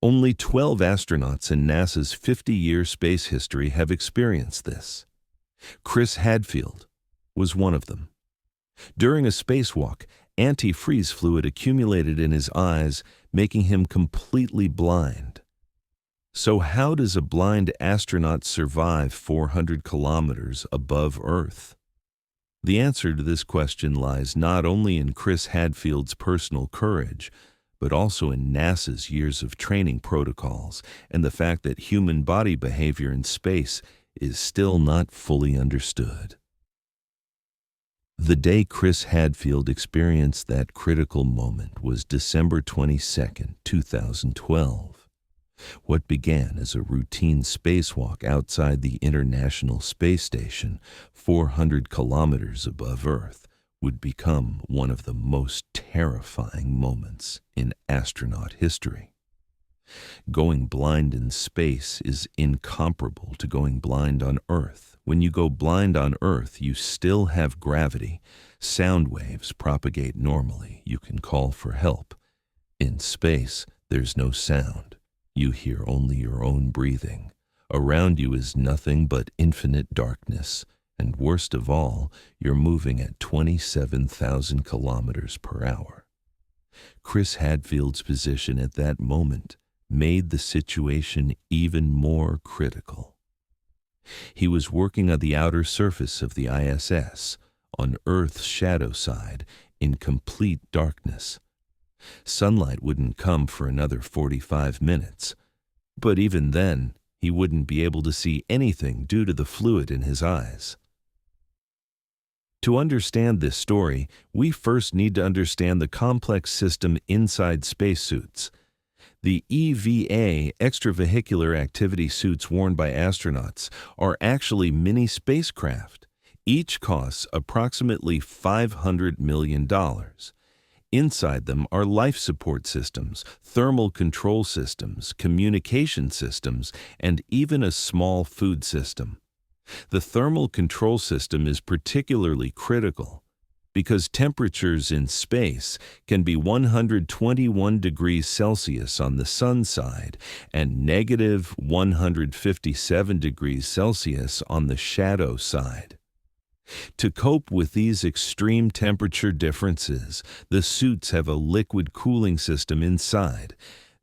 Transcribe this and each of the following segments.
Only 12 astronauts in NASA's 50-year space history have experienced this. Chris Hadfield was one of them. During a spacewalk, antifreeze fluid accumulated in his eyes, making him completely blind. So how does a blind astronaut survive 400 kilometers above Earth? The answer to this question lies not only in Chris Hadfield's personal courage, but also in NASA's years of training protocols and the fact that human body behavior in space is still not fully understood. The day Chris Hadfield experienced that critical moment was December 22, 2012. What began as a routine spacewalk outside the International Space Station, 400 kilometers above Earth, would become one of the most terrifying moments in astronaut history. Going blind in space is incomparable to going blind on Earth. When you go blind on Earth, you still have gravity. Sound waves propagate normally. You can call for help. In space, there's no sound. You hear only your own breathing. Around you is nothing but infinite darkness. And worst of all, you're moving at 27,000 kilometers per hour. Chris Hadfield's position at that moment made the situation even more critical. He was working on the outer surface of the ISS, on Earth's shadow side, in complete darkness. Sunlight wouldn't come for another 45 minutes, but even then, he wouldn't be able to see anything due to the fluid in his eyes. To understand this story, we first need to understand the complex system inside spacesuits. The EVA, extravehicular activity suits worn by astronauts, are actually mini spacecraft. Each costs approximately $500 million. Inside them are life support systems, thermal control systems, communication systems, and even a small food system. The thermal control system is particularly critical because temperatures in space can be 121 degrees Celsius on the sun side and negative 157 degrees Celsius on the shadow side. To cope with these extreme temperature differences, the suits have a liquid cooling system inside.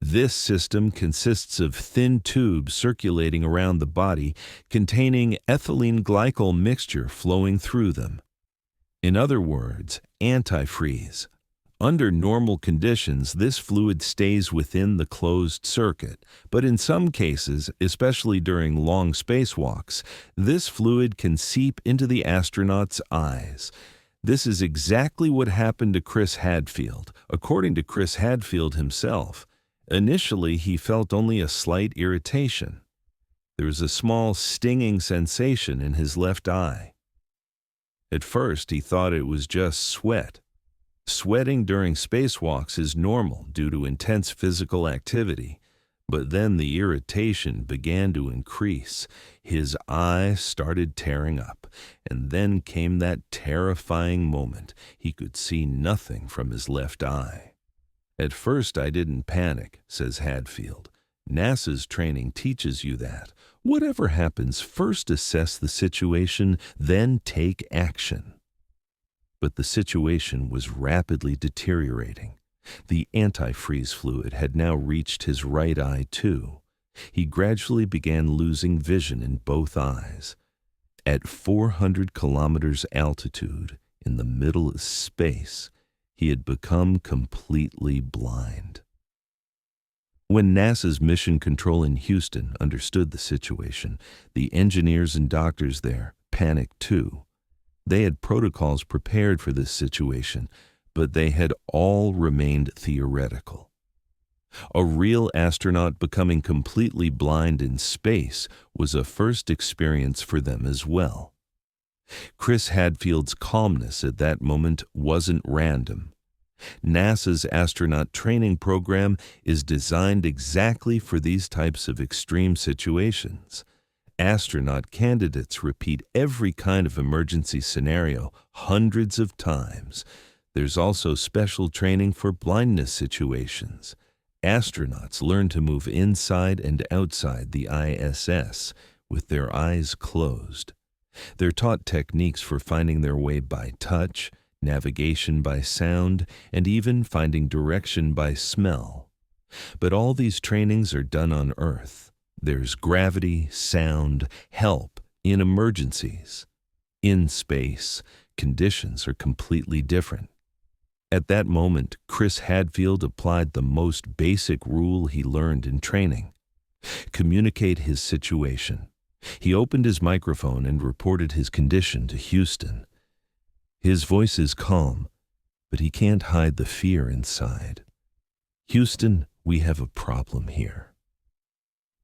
This system consists of thin tubes circulating around the body containing ethylene glycol mixture flowing through them. In other words, antifreeze. Under normal conditions, this fluid stays within the closed circuit, but in some cases, especially during long spacewalks, this fluid can seep into the astronaut's eyes. This is exactly what happened to Chris Hadfield. According to Chris Hadfield himself, initially he felt only a slight irritation. There was a small stinging sensation in his left eye. At first, he thought it was just sweat. Sweating during spacewalks is normal due to intense physical activity, but then the irritation began to increase. His eye started tearing up, and then came that terrifying moment. He could see nothing from his left eye. At first, I didn't panic, says Hadfield. NASA's training teaches you that. Whatever happens, first assess the situation, then take action. But the situation was rapidly deteriorating. The antifreeze fluid had now reached his right eye too. He gradually began losing vision in both eyes. At 400 kilometers altitude, in the middle of space, he had become completely blind. When NASA's Mission Control in Houston understood the situation, the engineers and doctors there panicked too. They had protocols prepared for this situation, but they had all remained theoretical. A real astronaut becoming completely blind in space was a first experience for them as well. Chris Hadfield's calmness at that moment wasn't random. NASA's astronaut training program is designed exactly for these types of extreme situations. Astronaut candidates repeat every kind of emergency scenario hundreds of times. There's also special training for blindness situations. Astronauts learn to move inside and outside the ISS with their eyes closed. They're taught techniques for finding their way by touch, navigation by sound, and even finding direction by smell. But all these trainings are done on Earth. There's gravity, sound, help in emergencies. In space, conditions are completely different. At that moment, Chris Hadfield applied the most basic rule he learned in training. Communicate his situation. He opened his microphone and reported his condition to Houston. His voice is calm, but he can't hide the fear inside. Houston, we have a problem here.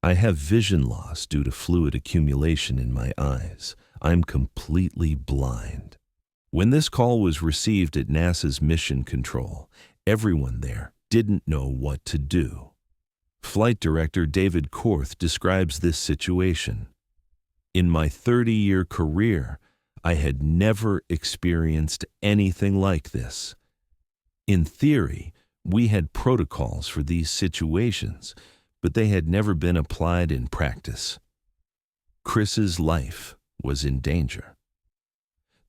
I have vision loss due to fluid accumulation in my eyes. I'm completely blind. When this call was received at NASA's Mission Control, everyone there didn't know what to do. Flight Director David Korth describes this situation. In my 30-year career, I had never experienced anything like this. In theory, we had protocols for these situations, but they had never been applied in practice. Chris's life was in danger.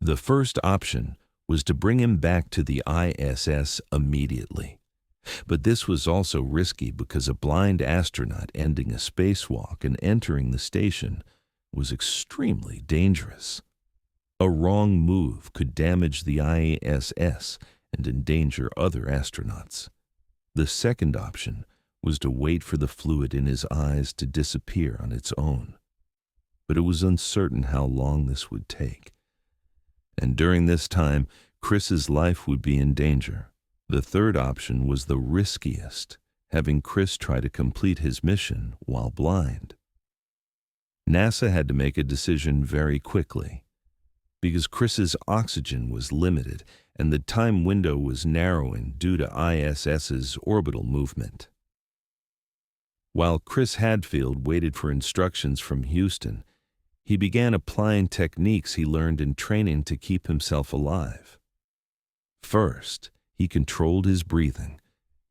The first option was to bring him back to the ISS immediately. But this was also risky because a blind astronaut ending a spacewalk and entering the station was extremely dangerous. A wrong move could damage the ISS and endanger other astronauts. The second option was to wait for the fluid in his eyes to disappear on its own. But it was uncertain how long this would take. And during this time, Chris's life would be in danger. The third option was the riskiest, having Chris try to complete his mission while blind. NASA had to make a decision very quickly, because Chris's oxygen was limited and the time window was narrowing due to ISS's orbital movement. While Chris Hadfield waited for instructions from Houston, he began applying techniques he learned in training to keep himself alive. First, he controlled his breathing.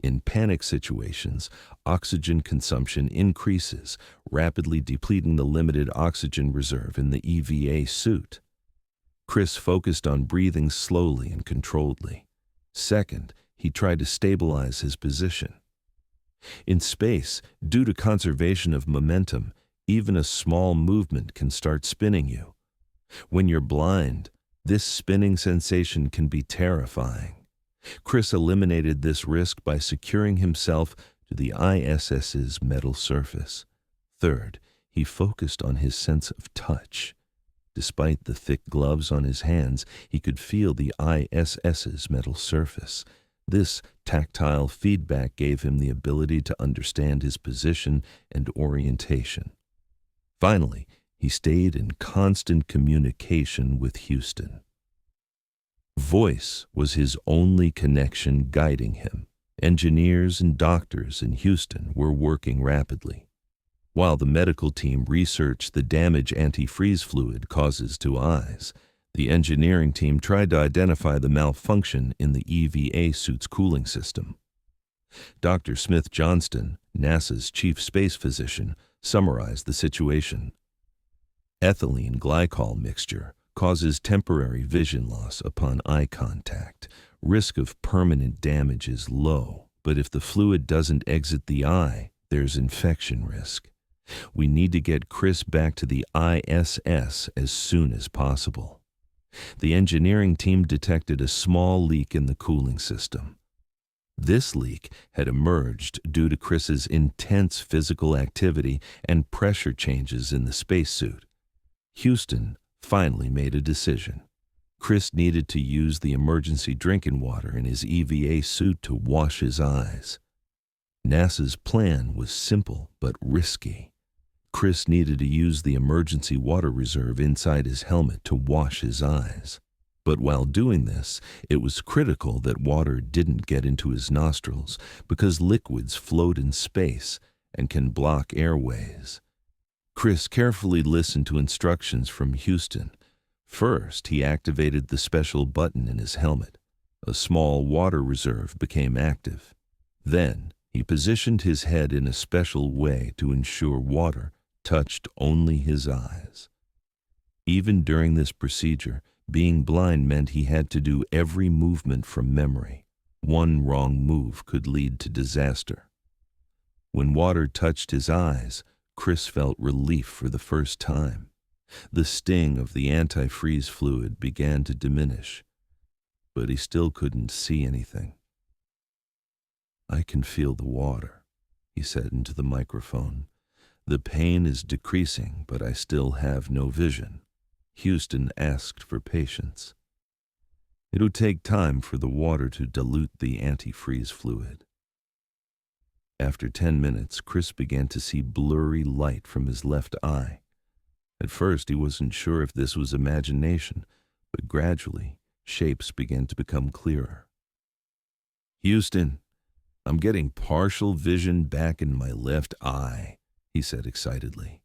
In panic situations, oxygen consumption increases, rapidly depleting the limited oxygen reserve in the EVA suit. Chris focused on breathing slowly and controlledly. Second, he tried to stabilize his position. In space, due to conservation of momentum, even a small movement can start spinning you. When you're blind, this spinning sensation can be terrifying. Chris eliminated this risk by securing himself to the ISS's metal surface. Third, he focused on his sense of touch. Despite the thick gloves on his hands, he could feel the ISS's metal surface. This tactile feedback gave him the ability to understand his position and orientation. Finally, he stayed in constant communication with Houston. Voice was his only connection guiding him. Engineers and doctors in Houston were working rapidly. While the medical team researched the damage antifreeze fluid causes to eyes, the engineering team tried to identify the malfunction in the EVA suit's cooling system. Dr. Smith Johnston, NASA's chief space physician, summarized the situation. Ethylene glycol mixture causes temporary vision loss upon eye contact. Risk of permanent damage is low, but if the fluid doesn't exit the eye, there's infection risk. We need to get Chris back to the ISS as soon as possible. The engineering team detected a small leak in the cooling system. This leak had emerged due to Chris's intense physical activity and pressure changes in the spacesuit. Houston finally made a decision. Chris needed to use the emergency drinking water in his EVA suit to wash his eyes. NASA's plan was simple but risky. Chris needed to use the emergency water reserve inside his helmet to wash his eyes. But while doing this, it was critical that water didn't get into his nostrils because liquids float in space and can block airways. Chris carefully listened to instructions from Houston. First, he activated the special button in his helmet. A small water reserve became active. Then, He positioned his head in a special way to ensure water touched only his eyes. Even during this procedure, being blind meant he had to do every movement from memory. One wrong move could lead to disaster. When water touched his eyes, Chris felt relief for the first time. The sting of the antifreeze fluid began to diminish, but he still couldn't see anything. "I can feel the water," he said into the microphone. "The pain is decreasing, but I still have no vision." Houston asked for patience. It would take time for the water to dilute the antifreeze fluid. After 10 minutes, Chris began to see blurry light from his left eye. At first, he wasn't sure if this was imagination, but gradually, shapes began to become clearer. "Houston, I'm getting partial vision back in my left eye," he said excitedly.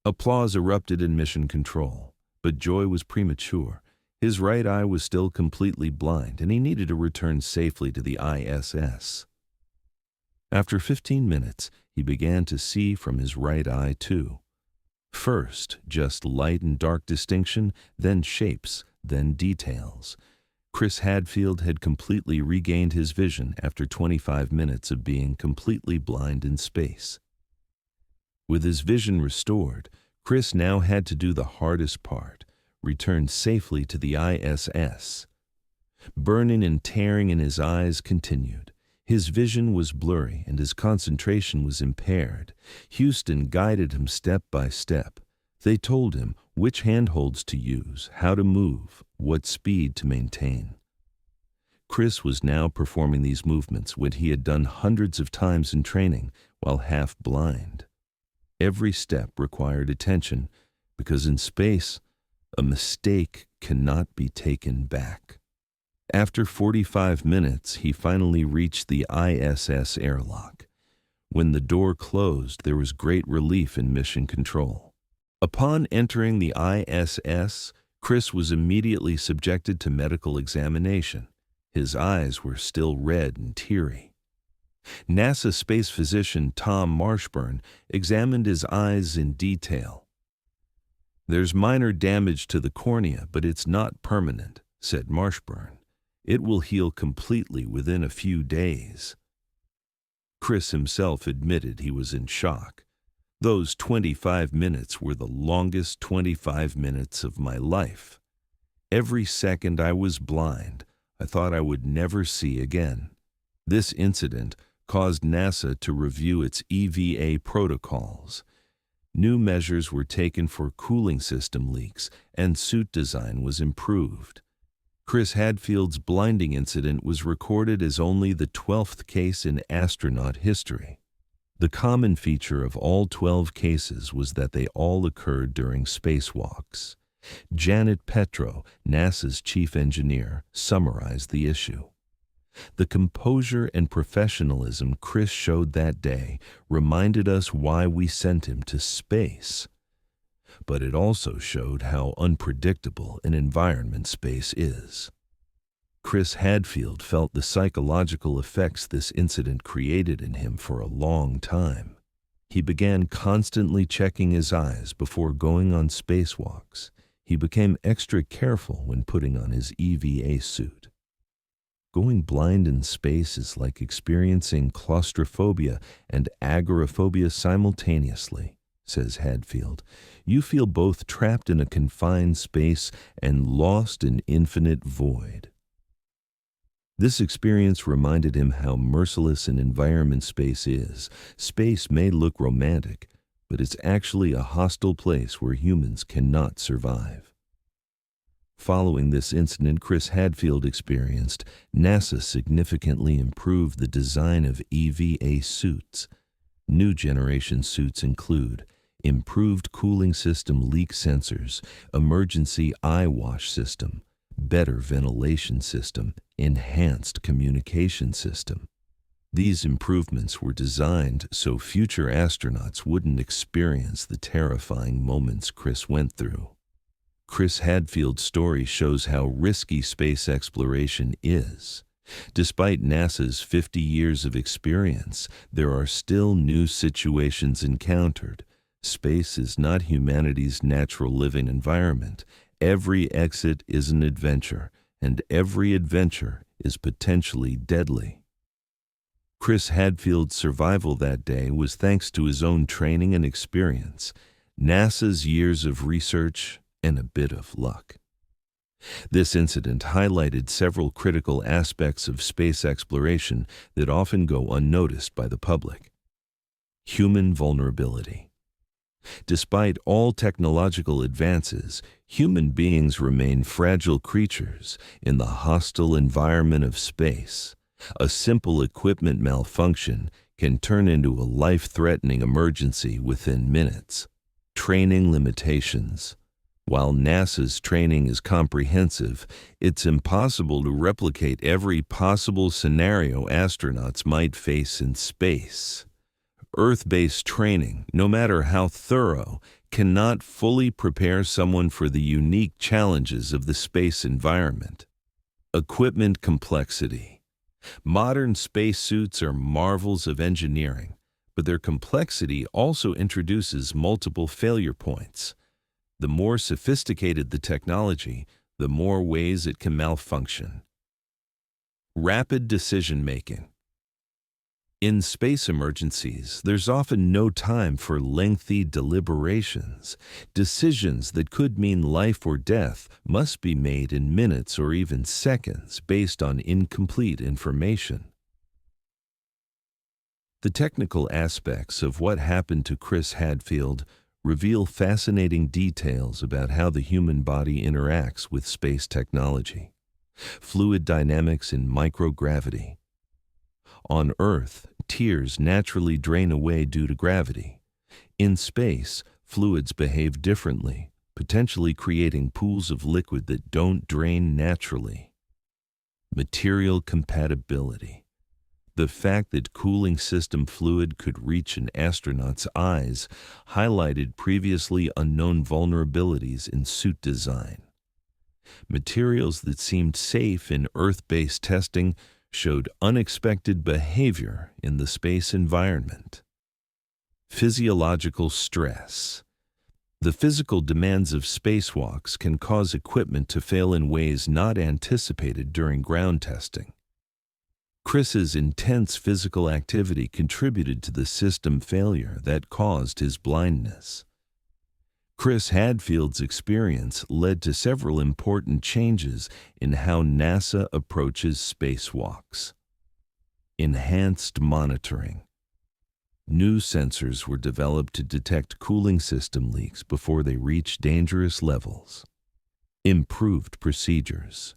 Applause erupted in Mission Control, but joy was premature. His right eye was still completely blind, and he needed to return safely to the ISS. After 15 minutes, he began to see from his right eye too. First, just light and dark distinction, then shapes, then details. Chris Hadfield had completely regained his vision after 25 minutes of being completely blind in space. With his vision restored, Chris now had to do the hardest part, return safely to the ISS. Burning and tearing in his eyes continued. His vision was blurry and his concentration was impaired. Houston guided him step by step. They told him which handholds to use, how to move, what speed to maintain. Chris was now performing these movements which he had done hundreds of times in training while half blind. Every step required attention because in space, a mistake cannot be taken back. After 45 minutes, he finally reached the ISS airlock. When the door closed, there was great relief in Mission Control. Upon entering the ISS, Chris was immediately subjected to medical examination. His eyes were still red and teary. NASA space physician Tom Marshburn examined his eyes in detail. "There's minor damage to the cornea, but it's not permanent," said Marshburn. "It will heal completely within a few days." Chris himself admitted he was in shock. "Those 25 minutes were the longest 25 minutes of my life. Every second I was blind, I thought I would never see again." This incident caused NASA to review its EVA protocols. New measures were taken for cooling system leaks, and suit design was improved. Chris Hadfield's blinding incident was recorded as only the 12th case in astronaut history. The common feature of all 12 cases was that they all occurred during spacewalks. Janet Petro, NASA's chief engineer, summarized the issue. "The composure and professionalism Chris showed that day reminded us why we sent him to space. But it also showed how unpredictable an environment space is." Chris Hadfield felt the psychological effects this incident created in him for a long time. He began constantly checking his eyes before going on spacewalks. He became extra careful when putting on his EVA suit. "Going blind in space is like experiencing claustrophobia and agoraphobia simultaneously," says Hadfield. "You feel both trapped in a confined space and lost in infinite void." This experience reminded him how merciless an environment space is. Space may look romantic, but it's actually a hostile place where humans cannot survive. Following this incident Chris Hadfield experienced, NASA significantly improved the design of EVA suits. New generation suits include improved cooling system leak sensors, emergency eye wash system, better ventilation system, enhanced communication system. These improvements were designed so future astronauts wouldn't experience the terrifying moments Chris went through. Chris Hadfield's story shows how risky space exploration is. Despite NASA's 50 years of experience, there are still new situations encountered. Space is not humanity's natural living environment. Every exit is an adventure, and every adventure is potentially deadly. Chris Hadfield's survival that day was thanks to his own training and experience, NASA's years of research, and a bit of luck. This incident highlighted several critical aspects of space exploration that often go unnoticed by the public. Human vulnerability. Despite all technological advances, human beings remain fragile creatures in the hostile environment of space. A simple equipment malfunction can turn into a life-threatening emergency within minutes. Training limitations. While NASA's training is comprehensive, it's impossible to replicate every possible scenario astronauts might face in space. Earth-based training, no matter how thorough, cannot fully prepare someone for the unique challenges of the space environment. Equipment complexity. Modern spacesuits are marvels of engineering, but their complexity also introduces multiple failure points. The more sophisticated the technology, the more ways it can malfunction. Rapid decision-making. In space emergencies, there's often no time for lengthy deliberations. Decisions that could mean life or death must be made in minutes or even seconds based on incomplete information. The technical aspects of what happened to Chris Hadfield reveal fascinating details about how the human body interacts with space technology. Fluid dynamics in microgravity. On Earth, tears naturally drain away due to gravity. In space, fluids behave differently, potentially creating pools of liquid that don't drain naturally. Material compatibility. The fact that cooling system fluid could reach an astronaut's eyes highlighted previously unknown vulnerabilities in suit design. Materials that seemed safe in Earth-based testing showed unexpected behavior in the space environment. Physiological stress. The physical demands of spacewalks can cause equipment to fail in ways not anticipated during ground testing. Chris's intense physical activity contributed to the system failure that caused his blindness. Chris Hadfield's experience led to several important changes in how NASA approaches spacewalks. Enhanced monitoring. New sensors were developed to detect cooling system leaks before they reach dangerous levels. Improved procedures.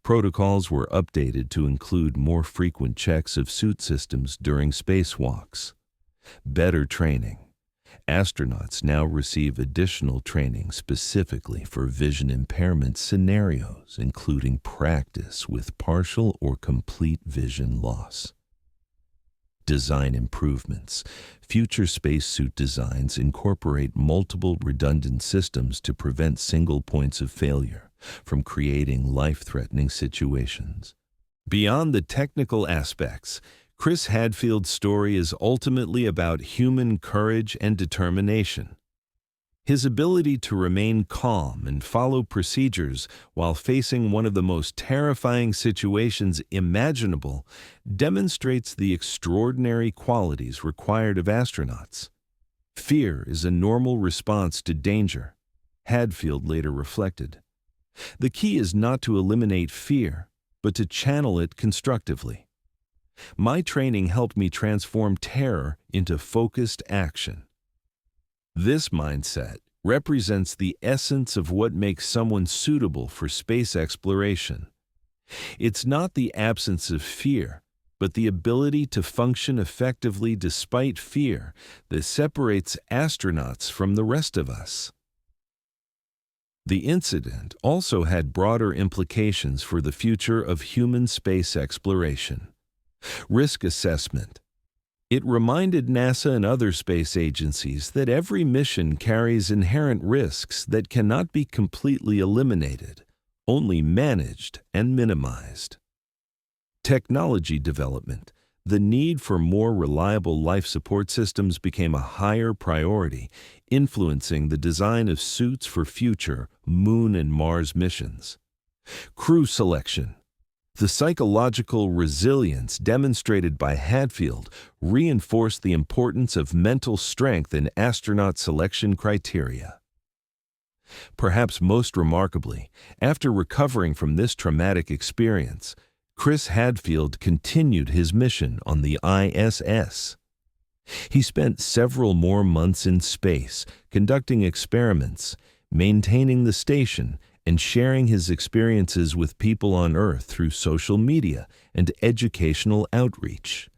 Protocols were updated to include more frequent checks of suit systems during spacewalks. Better training. Astronauts now receive additional training specifically for vision impairment scenarios, including practice with partial or complete vision loss. Design improvements. Future spacesuit designs incorporate multiple redundant systems to prevent single points of failure from creating life-threatening situations. Beyond the technical aspects, Chris Hadfield's story is ultimately about human courage and determination. His ability to remain calm and follow procedures while facing one of the most terrifying situations imaginable demonstrates the extraordinary qualities required of astronauts. Fear is a normal response to danger, Hadfield later reflected. The key is not to eliminate fear, but to channel it constructively. My training helped me transform terror into focused action. This mindset represents the essence of what makes someone suitable for space exploration. It's not the absence of fear, but the ability to function effectively despite fear that separates astronauts from the rest of us. The incident also had broader implications for the future of human space exploration. Risk assessment. It reminded NASA and other space agencies that every mission carries inherent risks that cannot be completely eliminated, only managed and minimized. Technology development. The need for more reliable life support systems became a higher priority, influencing the design of suits for future Moon and Mars missions. Crew selection. The psychological resilience demonstrated by Hadfield reinforced the importance of mental strength in astronaut selection criteria. Perhaps most remarkably, after recovering from this traumatic experience, Chris Hadfield continued his mission on the ISS. He spent several more months in space, conducting experiments, maintaining the station, and sharing his experiences with people on Earth through social media and educational outreach.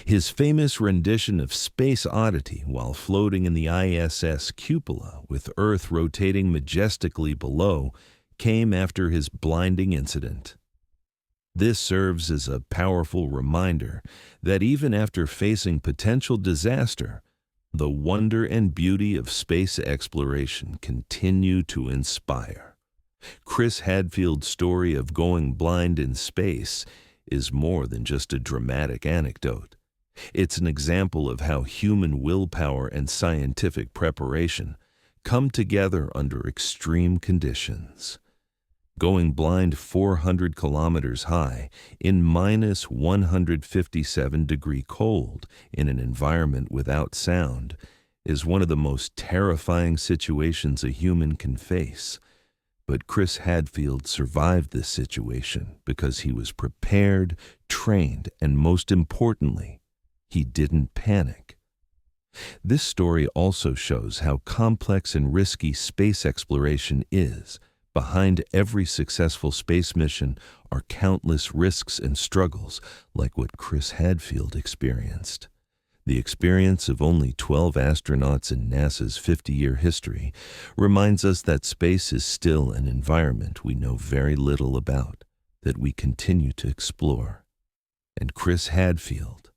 His famous rendition of Space Oddity while floating in the ISS cupola with Earth rotating majestically below came after his blinding incident. This serves as a powerful reminder that even after facing potential disaster, the wonder and beauty of space exploration continue to inspire. Chris Hadfield's story of going blind in space is more than just a dramatic anecdote. It's an example of how human willpower and scientific preparation come together under extreme conditions. Going blind 400 kilometers high in minus 157-degree cold in an environment without sound is one of the most terrifying situations a human can face. But Chris Hadfield survived this situation because he was prepared, trained, and most importantly, he didn't panic. This story also shows how complex and risky space exploration is. Behind every successful space mission are countless risks and struggles, like what Chris Hadfield experienced. The experience of only 12 astronauts in NASA's 50-year history reminds us that space is still an environment we know very little about, that we continue to explore. And Chris Hadfield,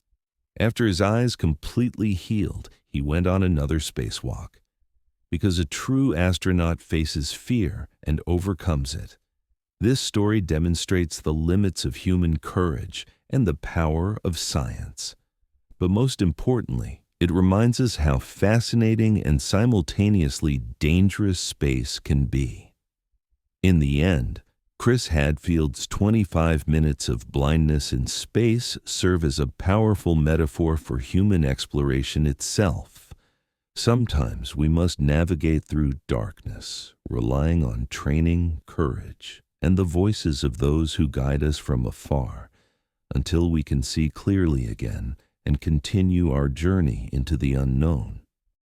after his eyes completely healed, he went on another spacewalk. Because a true astronaut faces fear and overcomes it. This story demonstrates the limits of human courage and the power of science. But most importantly, it reminds us how fascinating and simultaneously dangerous space can be. In the end, Chris Hadfield's 25 minutes of blindness in space serve as a powerful metaphor for human exploration itself. Sometimes we must navigate through darkness, relying on training, courage, and the voices of those who guide us from afar, until we can see clearly again and continue our journey into the unknown.